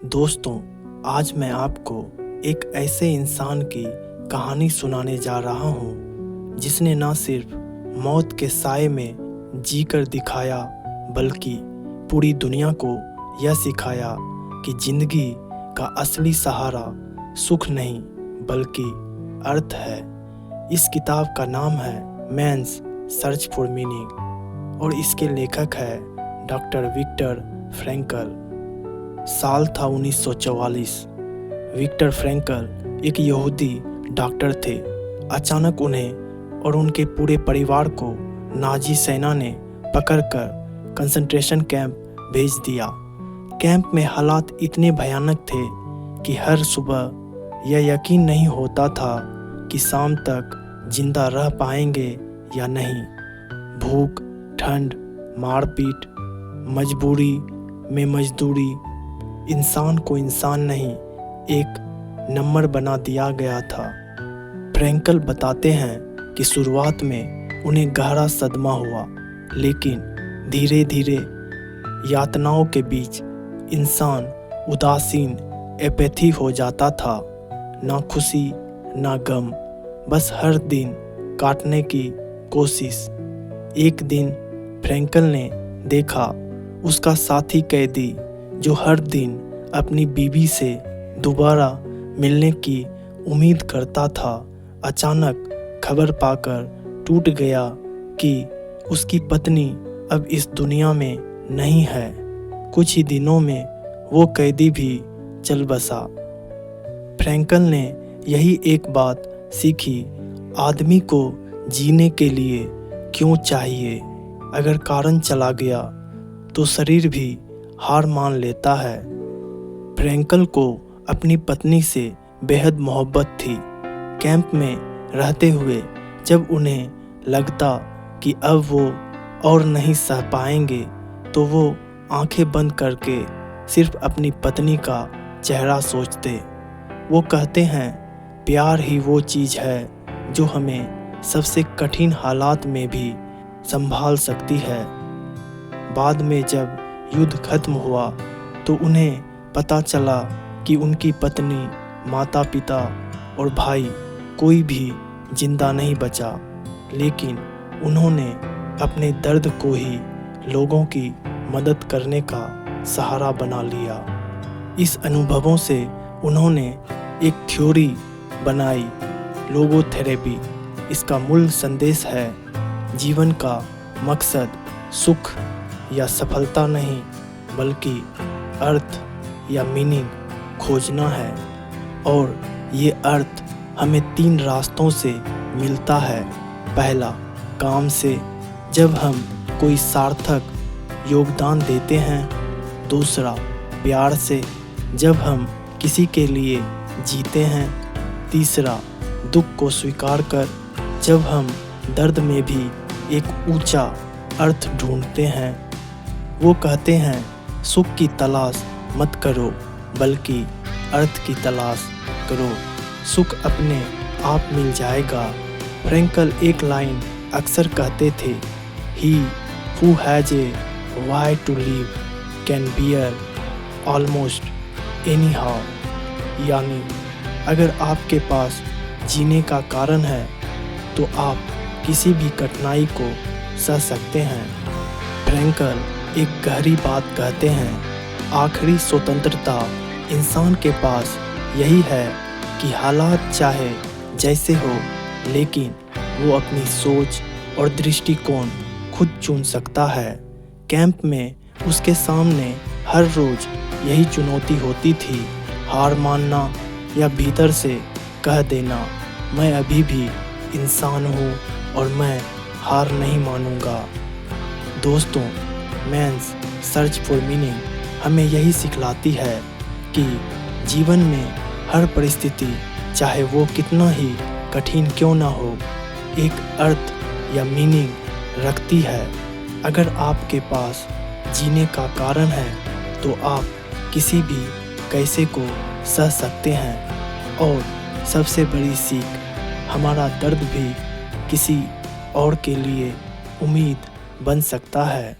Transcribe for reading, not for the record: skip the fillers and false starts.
दोस्तों, आज मैं आपको एक ऐसे इंसान की कहानी सुनाने जा रहा हूँ जिसने न सिर्फ मौत के साए में जीकर दिखाया बल्कि पूरी दुनिया को यह सिखाया कि जिंदगी का असली सहारा सुख नहीं बल्कि अर्थ है। इस किताब का नाम है मैन्स सर्च फॉर मीनिंग और इसके लेखक है डॉक्टर विक्टर फ्रैंकल। साल था 1944। विक्टर फ्रैंकल एक यहूदी डॉक्टर थे। अचानक उन्हें और उनके पूरे परिवार को नाजी सेना ने पकड़कर कंसंट्रेशन कैंप भेज दिया। कैंप में हालात इतने भयानक थे कि हर सुबह यह यकीन नहीं होता था कि शाम तक जिंदा रह पाएंगे या नहीं। भूख, ठंड, मारपीट, मजबूरी में मजदूरी, इंसान को इंसान नहीं एक नंबर बना दिया गया था। फ्रैंकल बताते हैं कि शुरुआत में उन्हें गहरा सदमा हुआ, लेकिन धीरे धीरे यातनाओं के बीच इंसान उदासीन एपैथी हो जाता था। ना खुशी ना गम, बस हर दिन काटने की कोशिश। एक दिन फ्रैंकल ने देखा उसका साथी कैदी जो हर दिन अपनी बीवी से दोबारा मिलने की उम्मीद करता था, अचानक खबर पाकर टूट गया कि उसकी पत्नी अब इस दुनिया में नहीं है। कुछ ही दिनों में वो कैदी भी चल बसा। फ्रैंकल ने यही एक बात सीखी, आदमी को जीने के लिए क्यों चाहिए। अगर कारण चला गया तो शरीर भी हार मान लेता है। फ्रैंकल को अपनी पत्नी से बेहद मोहब्बत थी। कैंप में रहते हुए जब उन्हें लगता कि अब वो और नहीं सह पाएंगे तो वो आंखें बंद करके सिर्फ अपनी पत्नी का चेहरा सोचते। वो कहते हैं, प्यार ही वो चीज़ है जो हमें सबसे कठिन हालात में भी संभाल सकती है। बाद में जब युद्ध खत्म हुआ तो उन्हें पता चला कि उनकी पत्नी, माता पिता और भाई कोई भी जिंदा नहीं बचा, लेकिन उन्होंने अपने दर्द को ही लोगों की मदद करने का सहारा बना लिया। इस अनुभवों से उन्होंने एक थ्योरी बनाई, लोगोथेरेपी। इसका मूल संदेश है, जीवन का मकसद सुख या सफलता नहीं बल्कि अर्थ या मीनिंग खोजना है। और ये अर्थ हमें 3 रास्तों से मिलता है। पहला, काम से, जब हम कोई सार्थक योगदान देते हैं। दूसरा, प्यार से, जब हम किसी के लिए जीते हैं। तीसरा, दुख को स्वीकार कर, जब हम दर्द में भी एक ऊंचा अर्थ ढूंढते हैं। वो कहते हैं, सुख की तलाश मत करो बल्कि अर्थ की तलाश करो, सुख अपने आप मिल जाएगा। फ्रैंकल एक लाइन अक्सर कहते थे, he who has a why to live can bear almost any how. यानी अगर आपके पास जीने का कारण है तो आप किसी भी कठिनाई को सह सकते हैं। फ्रैंकल एक गहरी बात कहते हैं, आखिरी स्वतंत्रता इंसान के पास यही है कि हालात चाहे जैसे हो, लेकिन वो अपनी सोच और दृष्टिकोण खुद चुन सकता है। कैंप में उसके सामने हर रोज यही चुनौती होती थी, हार मानना या भीतर से कह देना, मैं अभी भी इंसान हूँ और मैं हार नहीं मानूंगा। दोस्तों, मैन्स सर्च फॉर मीनिंग हमें यही सिखलाती है कि जीवन में हर परिस्थिति, चाहे वो कितना ही कठिन क्यों ना हो, एक अर्थ या मीनिंग रखती है। अगर आपके पास जीने का कारण है तो आप किसी भी कैसे को सह सकते हैं। और सबसे बड़ी सीख, हमारा दर्द भी किसी और के लिए उम्मीद बन सकता है।